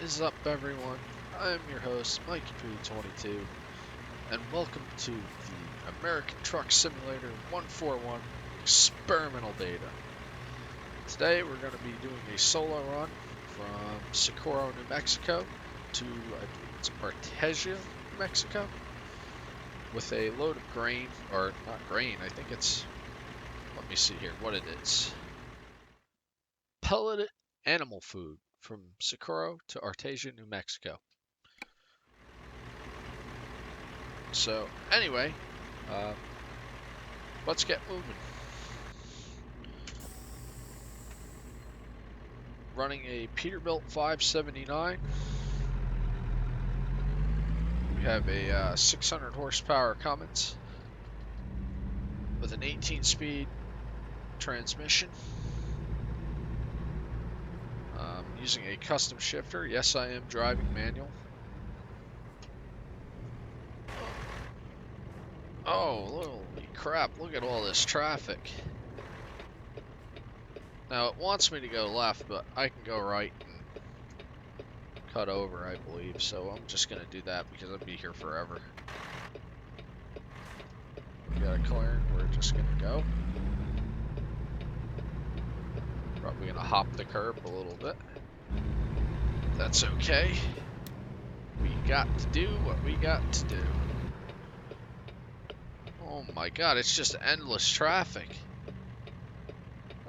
is up, everyone? I'm your host, Mikey22, and welcome to the American Truck Simulator 141 experimental beta. Today we're going to be doing a solo run from Socorro, New Mexico to, I believe it's Artesia, New Mexico, with a load of grain, or not grain, I think it's, let me see here what it is. Pelleted animal food from Socorro to Artesia, New Mexico. So anyway, let's get moving. Running a Peterbilt 579. We have a 600 horsepower Cummins with an 18-speed transmission. Using a custom shifter. Yes, I am driving manual. Oh, holy crap, look at all this traffic. Now, it wants me to go left, but I can go right and cut over, I believe. So I'm just going to do that because I'll be here forever. We got a clearing. We're just going to go. Probably going to hop the curb a little bit. That's okay. We got to do what we got to do. Oh my god, it's just endless traffic.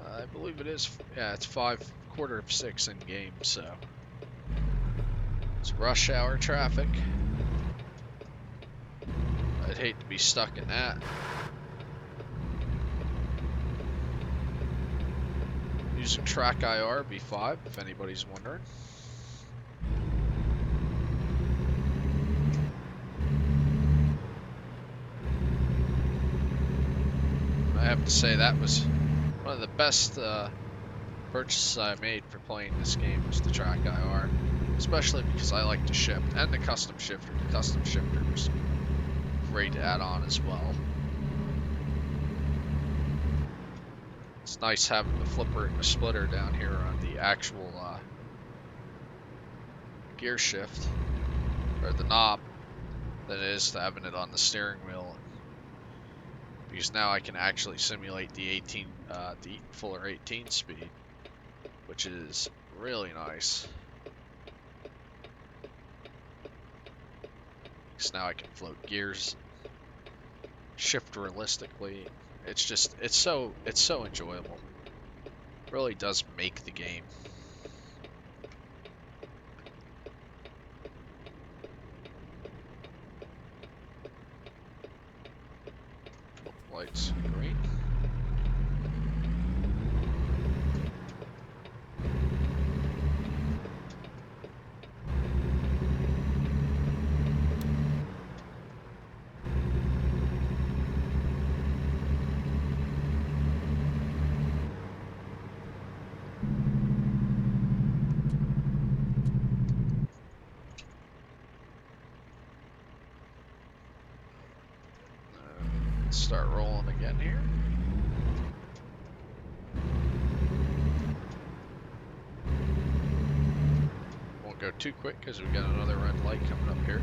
I believe it is, yeah, it's 5:45 in game, so it's rush hour traffic. I'd hate to be stuck in that. Using Track IR V5, if anybody's wondering. I have to say that was one of the best purchases I made for playing this game was the Track IR, especially because I like to shift, and the custom shifter. The custom shifter was great to add on as well. It's nice having the flipper and the splitter down here on the actual gear shift, or the knob, than it is to having it on the steering wheel. Because now I can actually simulate the fuller 18 speed, which is really nice. Because now I can float gears, shift realistically. It's so enjoyable. It really does make the game. Lights green. Start rolling again here. Won't go too quick because we got another red light coming up here.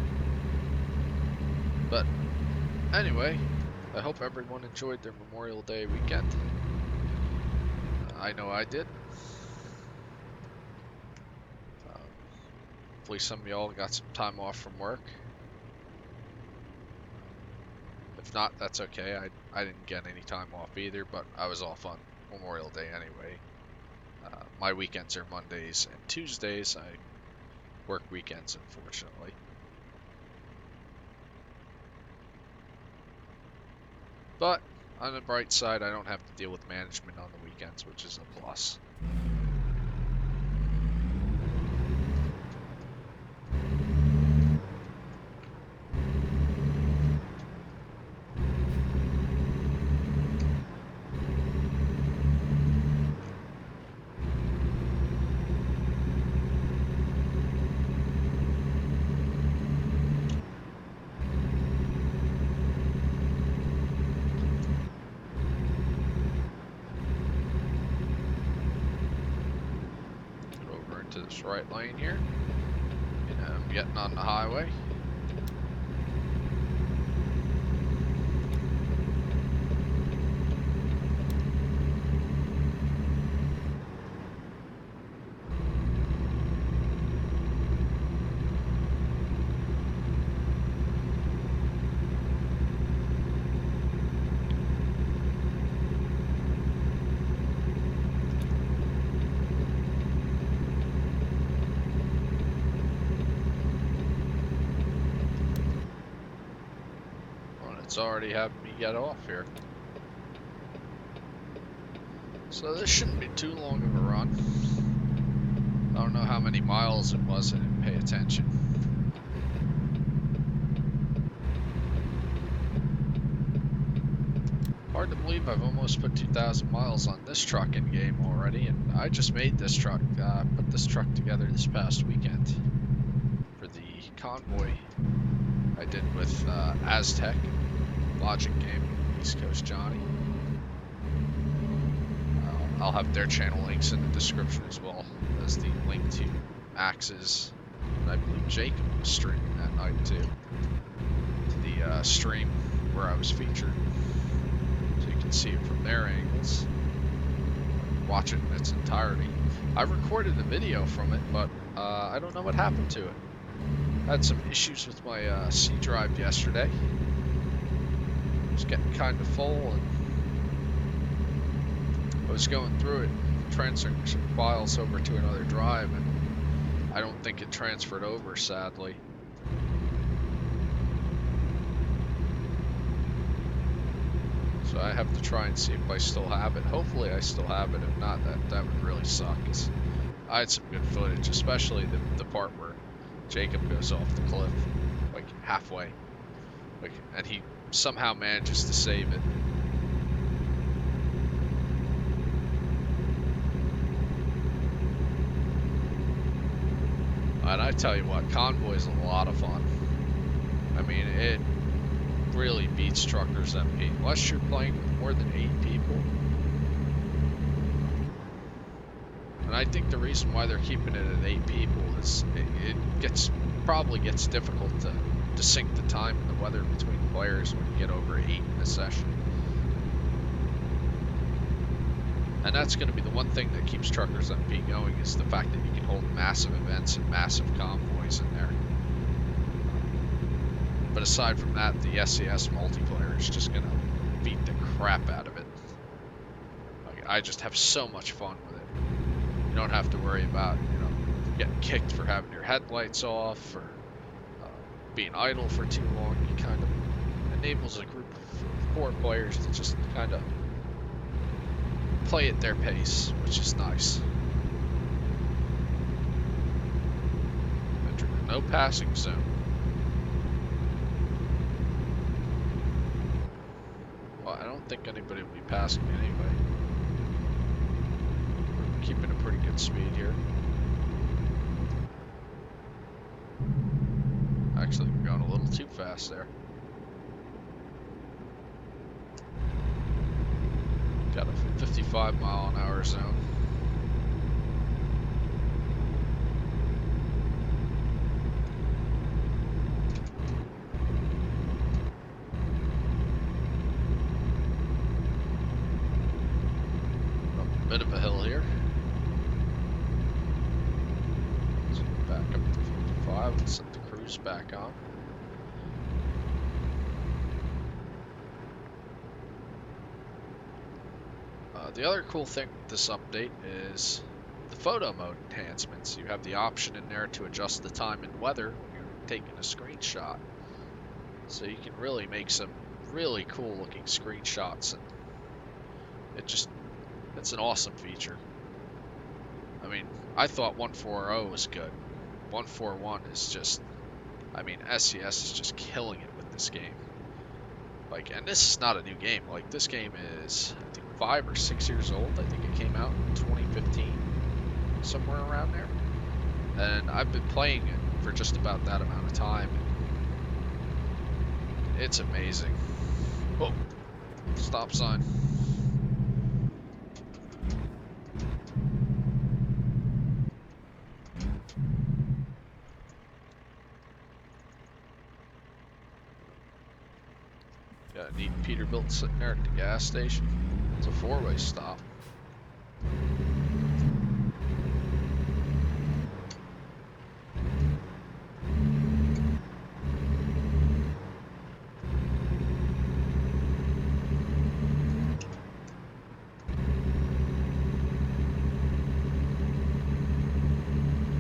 But anyway, I hope everyone enjoyed their Memorial Day weekend. I know I did. Hopefully some of y'all got some time off from work. If not, that's okay. I didn't get any time off either, but I was off on Memorial Day anyway. My weekends are Mondays and Tuesdays. I work weekends, unfortunately. But on the bright side, I don't have to deal with management on the weekends, which is a plus. To this right lane here. getting on the highway. It's already having me get off here. So this shouldn't be too long of a run. I don't know how many miles it was, I didn't pay attention. Hard to believe I've almost put 2,000 miles on this truck in game already, and I just made this truck, put this truck together this past weekend for the Convoy I did with Aztec, LogicGaming, East Coast Johnnie. I'll have their channel links in the description as well as the link to Max's, and I believe Jacob was streaming that night too, to the stream where I was featured. So you can see it from their angles, watch it in its entirety. I recorded a video from it, but I don't know what happened to it. I had some issues with my C drive yesterday. It was getting kind of full, and I was going through it, transferring some files over to another drive, and I don't think it transferred over, sadly. So I have to try and see if I still have it. Hopefully I still have it. If not, that would really suck, 'cause I had some good footage, especially the part where Jacob goes off the cliff, like halfway, and he somehow manages to save it. And I tell you what, Convoy is a lot of fun. I mean, it really beats Truckers MP, unless you're playing with more than 8 people. And I think the reason why they're keeping it at 8 people is it probably gets difficult to sync the time and the weather between players when you get over 8 in a session. And that's going to be the one thing that keeps Truckers MP going, is the fact that you can hold massive events and massive convoys in there. But aside from that, the SES multiplayer is just going to beat the crap out of it. Like, I just have so much fun with it. You don't have to worry about, getting kicked for having your headlights off or being idle for too long. It kind of enables a group of 4 players to just kind of play at their pace, which is nice. Enter the no passing zone. Well, I don't think anybody will be passing me anyway. We're keeping a pretty good speed here. Actually, we're going a little too fast there. Got a 55-mile-an-hour zone. Up a bit of a hill here. Let's go back up to 55 and set the cruise back on. The other cool thing with this update is the photo mode enhancements. You have the option in there to adjust the time and weather when you're taking a screenshot. So you can really make some really cool looking screenshots, and it's an awesome feature. I mean, I thought 1.4.0 was good. 1.4.1 is just, I mean, SES is just killing it with this game. Like, and this is not a new game. Like, this game is, I think, 5 or 6 years old. I think it came out in 2015, somewhere around there. And I've been playing it for just about that amount of time. It's amazing. Oh, stop sign. Got a neat Peterbilt sitting there at the gas station. It's a 4-way stop.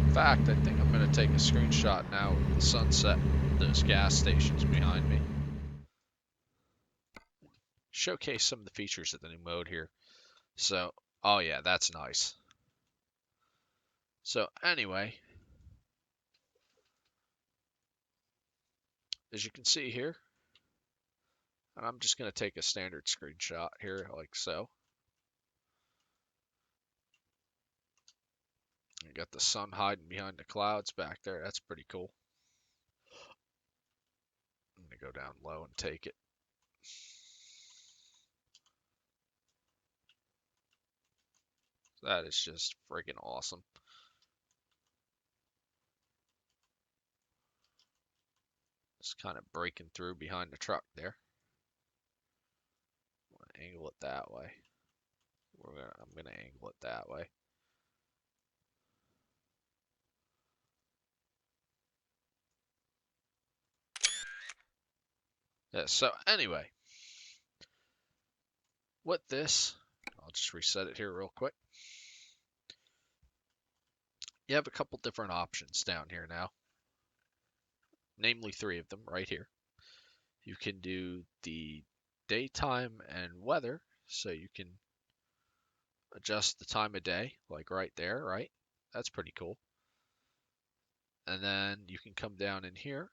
In fact, I think I'm going to take a screenshot now of the sunset, those gas stations behind me. Showcase some of the features of the new mode here. So, oh yeah, that's nice. So anyway, as you can see here, and I'm just going to take a standard screenshot here like so. You got the sun hiding behind the clouds back there. That's pretty cool. I'm going to go down low and take it. That is just friggin' awesome. Just kind of breaking through behind the truck there. I'm going to angle it that way. I'm going to angle it that way. Yeah, so anyway, with this, I'll just reset it here real quick. You have a couple different options down here now. Namely 3 of them right here. You can do the daytime and weather, so you can adjust the time of day, like right there, right? That's pretty cool. And then you can come down in here.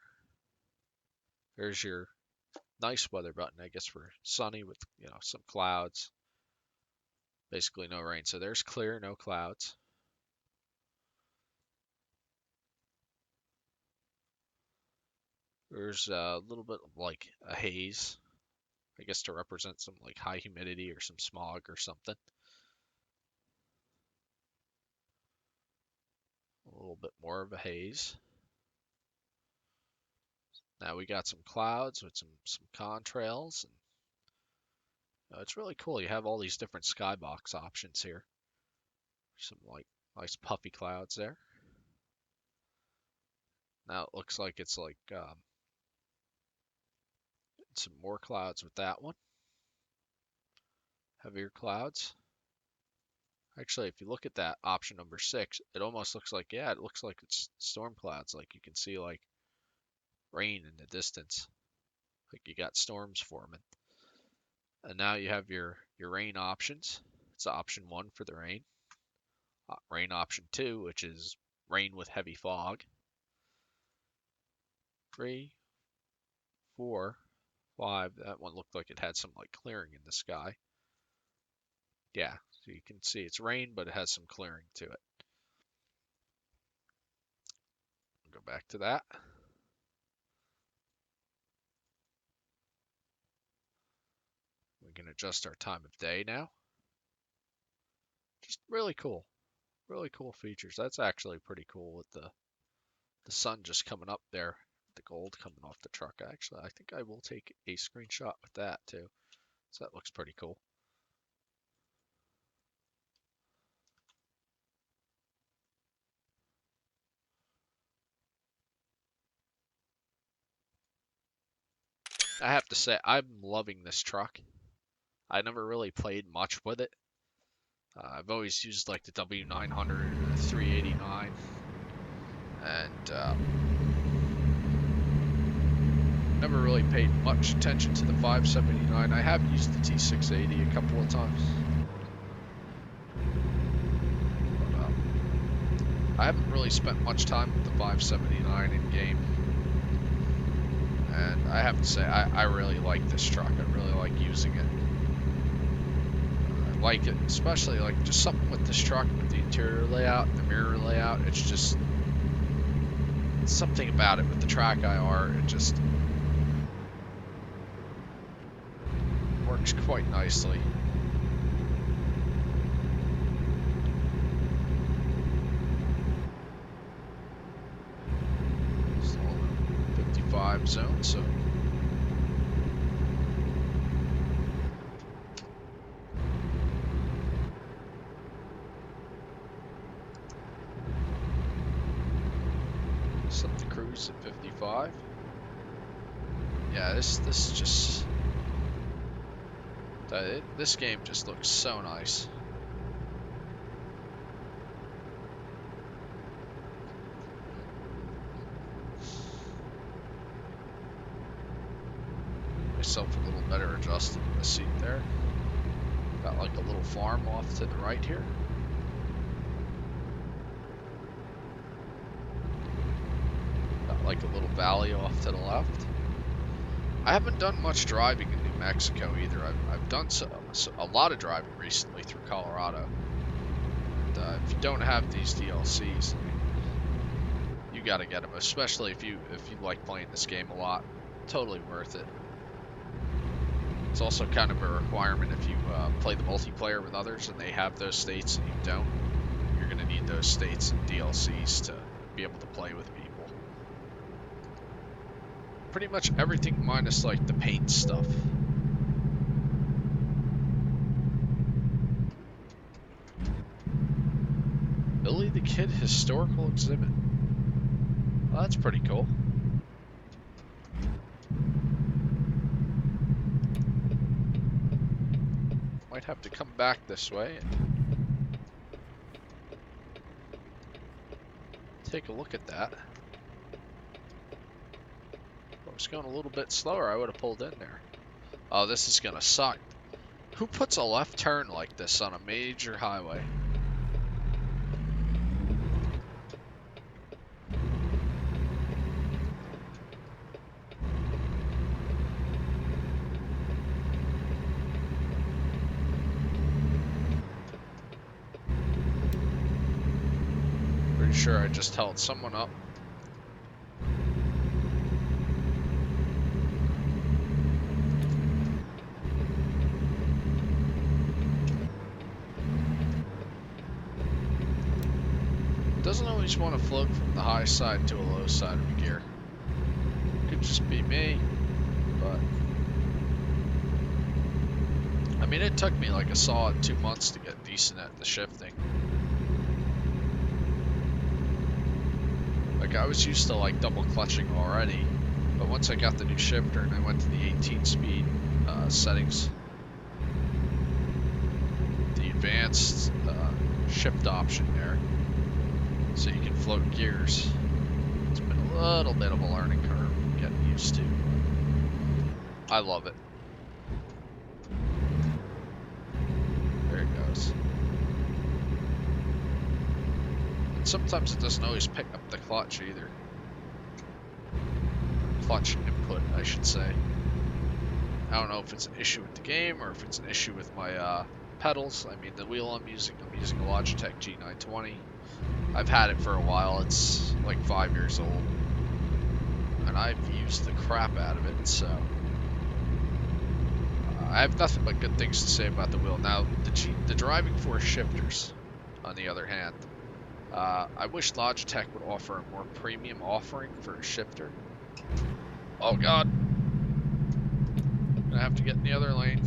There's your nice weather button, I guess, for sunny with, some clouds. Basically no rain. So there's clear, no clouds. There's a little bit of like a haze, I guess, to represent some like high humidity or some smog or something. A little bit more of a haze. Now we got some clouds with some contrails, and it's really cool. You have all these different skybox options here. Some like nice puffy clouds there. Now it looks like it's like some more clouds with that one. Heavier clouds. Actually, if you look at that option number 6, it almost looks like, yeah, it looks like it's storm clouds. Like you can see like rain in the distance. Like you got storms forming. And now you have your rain options. It's option 1 for the rain. Rain option 2, which is rain with heavy fog. 3, 4, 5. That one looked like it had some like clearing in the sky. Yeah, so you can see it's rain, but it has some clearing to it. Go back to that. We can adjust our time of day now. Just really cool features. That's actually pretty cool with the sun just coming up there, the gold coming off the truck. Actually, I think I will take a screenshot with that too. So that looks pretty cool. I have to say, I'm loving this truck. I never really played much with it. I've always used like the W900, 389, and never really paid much attention to the 579. I have used the T680 a couple of times. But, I haven't really spent much time with the 579 in game. And I have to say, I really like this truck. I really like using it. I like it, especially like just something with this truck, with the interior layout, the mirror layout. It's just something about it with the track IR. It just works quite nicely. Zone, so Set the cruise at 55. Yeah, this game just looks so nice. Myself a little better adjusted in the seat there. Got like a little farm off to the right here. Got like a little valley off to the left. I haven't done much driving in New Mexico either. I've done a lot of driving recently through Colorado. And, if you don't have these DLCs, you gotta get them, especially if you like playing this game a lot. Totally worth it. It's also kind of a requirement if you play the multiplayer with others and they have those states and you don't. You're going to need those states and DLCs to be able to play with people. Pretty much everything minus like the paint stuff. Billy the Kid Historical Exhibit. Well, that's pretty cool. Might have to come back this way and take a look at that. If I was going a little bit slower, I would have pulled in there. Oh, this is gonna suck. Who puts a left turn like this on a major highway? Sure, I just held someone up. Doesn't always want to float from the high side to a low side of a gear. Could just be me, but I mean, it took me like a solid 2 months to get decent at the shifting. Like, I was used to like double clutching already, but once I got the new shifter and I went to the 18 speed settings, the advanced shift option there, so you can float gears, it's been a little bit of a learning curve getting used to. I love it. There it goes. Sometimes it doesn't always pick up the clutch either. Clutch input, I should say. I don't know if it's an issue with the game or if it's an issue with my pedals. I mean, the wheel I'm using a Logitech G920. I've had it for a while. It's like 5 years old. And I've used the crap out of it, so I have nothing but good things to say about the wheel. Now, the driving force shifters, on the other hand, I wish Logitech would offer a more premium offering for a shifter. Oh god. Gonna have to get in the other lane.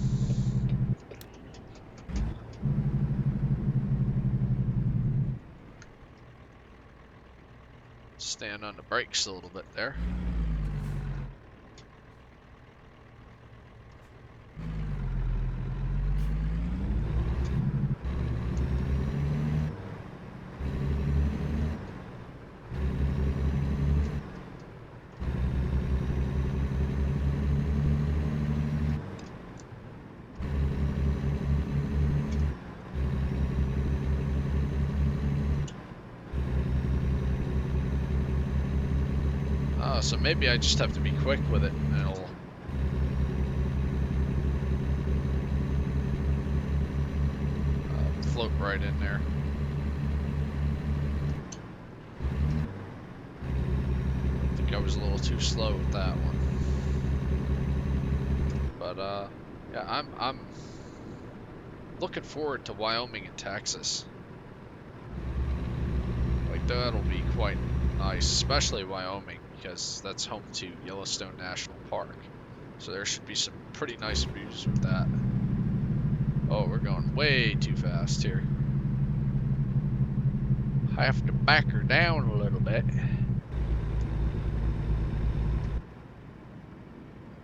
Stand on the brakes a little bit there. So maybe I just have to be quick with it and it'll float right in there. I think I was a little too slow with that one. But yeah, I'm looking forward to Wyoming and Texas. Like, that'll be quite nice, especially Wyoming, because that's home to Yellowstone National Park. So there should be some pretty nice views with that. Oh, we're going way too fast here. I have to back her down a little bit.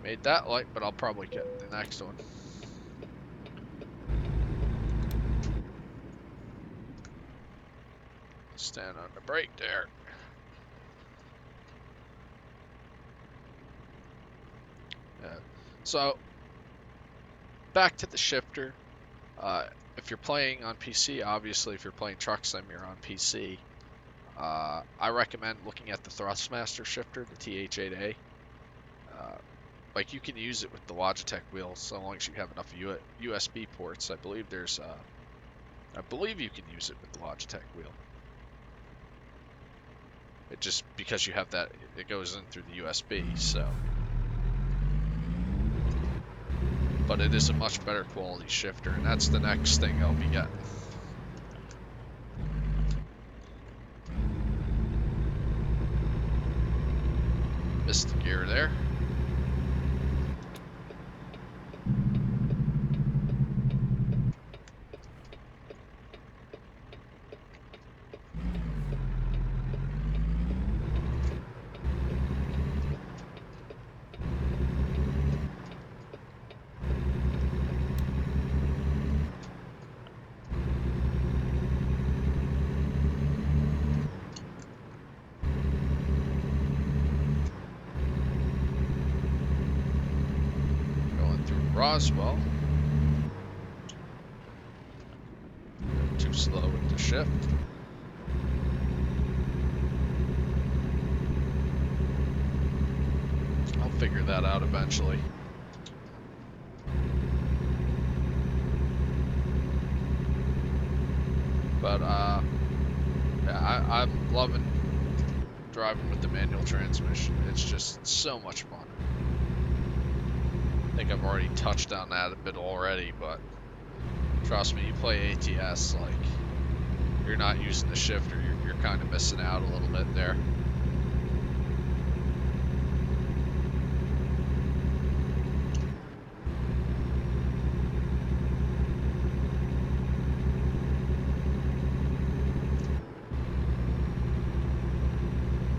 Made that light, but I'll probably get the next one. Stand on the brake there. So, back to the shifter. If you're playing on PC, obviously if you're playing Truck Sim, you're on PC. I recommend looking at the Thrustmaster shifter, the TH8A. Like you can use it with the Logitech wheel so long as you have enough USB ports. I believe you can use it with the Logitech wheel. It just because you have that, it goes in through the USB. So, but it is a much better quality shifter, and that's the next thing I'll be getting. Missed the gear there. Roswell. Too slow with the shift. I'll figure that out eventually. But yeah, I'm loving driving with the manual transmission. It's just so much fun. I think I've already touched on that a bit already, but trust me, you play ATS, like, you're not using the shifter, you're kind of missing out a little bit there.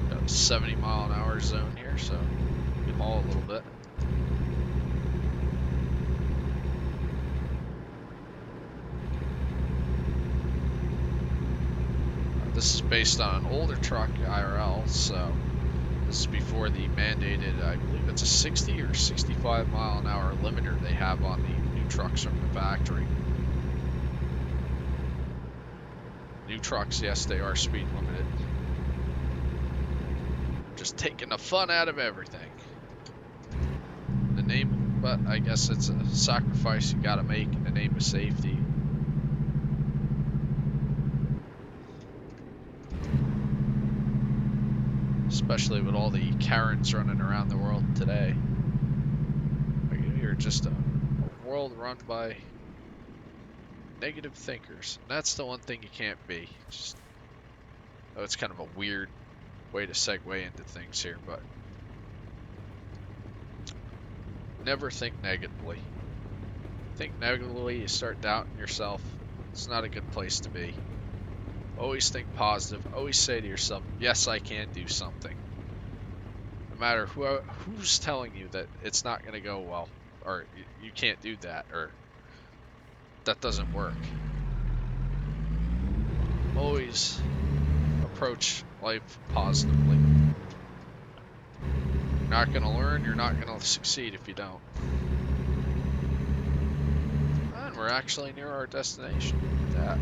Got a 70-mile-an-hour zone here, so you can haul a little bit. This is based on an older truck IRL, so this is before the mandated, I believe it's a 60 or 65 mile an hour limiter they have on the new trucks from the factory. New trucks, yes, they are speed limited. Just taking the fun out of everything. The name, but I guess it's a sacrifice you gotta make in the name of safety. Especially with all the Karens running around the world today. You're just a world run by negative thinkers. And that's the one thing you can't be. Just, oh, it's kind of a weird way to segue into things here, but never think negatively. Think negatively, you start doubting yourself. It's not a good place to be. Always think positive. Always say to yourself, yes, I can do something. No matter who's telling you that it's not going to go well, or you can't do that, or that doesn't work. Always approach life positively. You're not going to learn, you're not going to succeed if you don't. And we're actually near our destination. Look at that.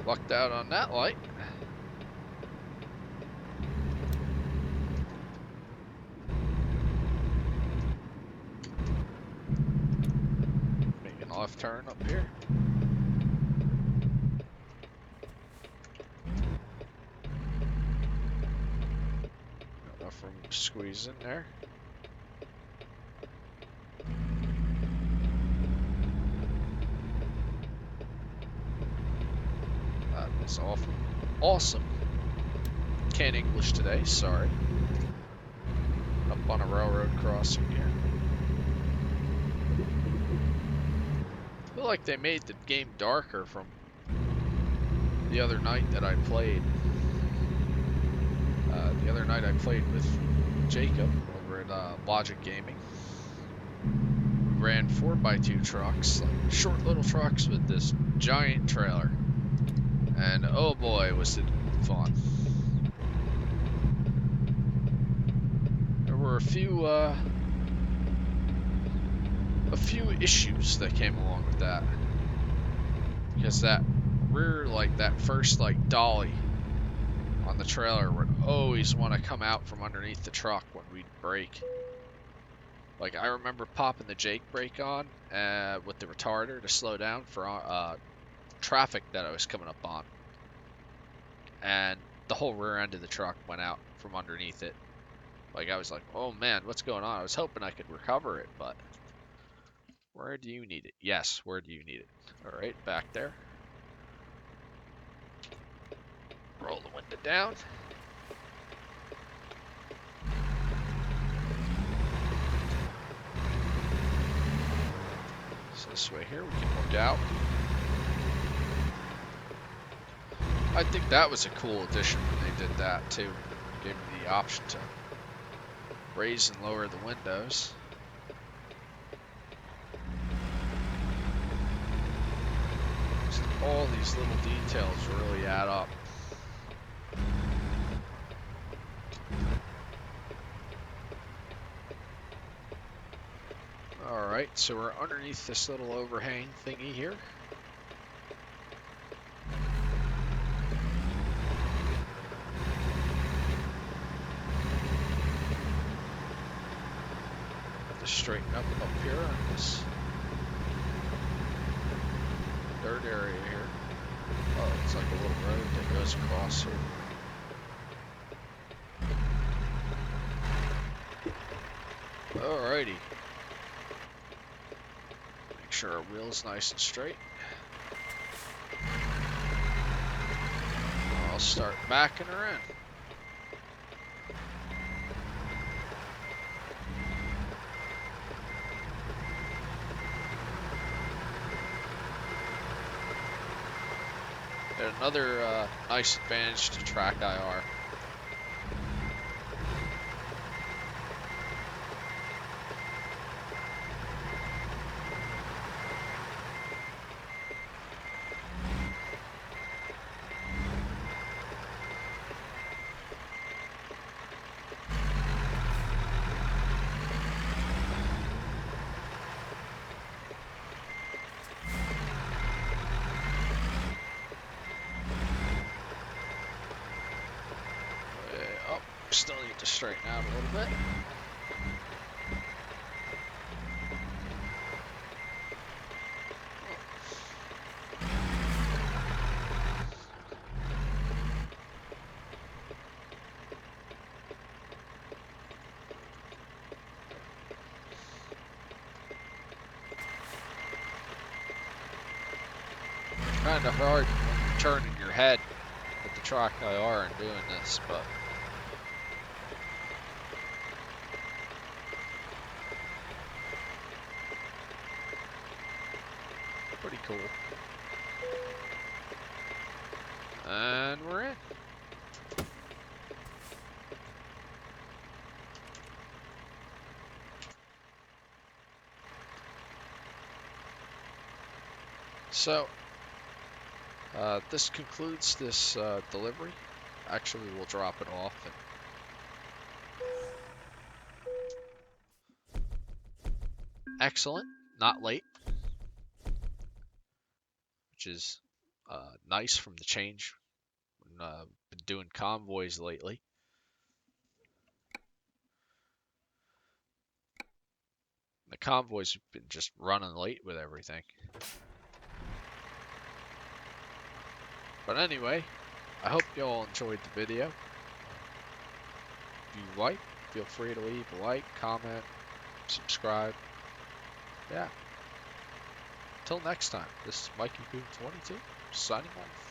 Lucked out on that light. Making a left turn up here. Got enough room to squeeze in there. That's awful. Awesome. Can't English today, sorry. Up on a railroad crossing here. I feel like they made the game darker from the other night that I played. The other night I played with Jacob over at LogicGaming. We ran 4x2 trucks, like short little trucks with this giant trailer. And oh boy, was it fun. There were a few issues that came along with that. Because that rear, like that first like dolly on the trailer would always want to come out from underneath the truck when we'd brake. Like I remember popping the Jake brake on with the retarder to slow down for traffic that I was coming up on. And the whole rear end of the truck went out from underneath it. Like I was like, oh man, what's going on? I was hoping I could recover it, but where do you need it? Yes, where do you need it? All right, back there. Roll the window down. So this way here we can look out. I think that was a cool addition when they did that too. Gave me the option to raise and lower the windows. Just all these little details really add up. Alright, so we're underneath this little overhang thingy here. Straighten up here on this dirt area here. Oh, it's like a little road that goes across here. Alrighty. Make sure our wheel's nice and straight. I'll start backing her in. Another nice advantage to track IR. Still need to straighten out a little bit. Kind of hard when you're turning your head with the track IR and doing this, but pretty cool. And we're in. So, this concludes this delivery. Actually, we'll drop it off. Excellent, not late. Which is nice from the change. Been doing convoys lately. The convoys have been just running late with everything. But anyway, I hope you all enjoyed the video. If you like, feel free to leave a like, comment, subscribe. Yeah. Till next time, this is Mikey Poo 22 signing off.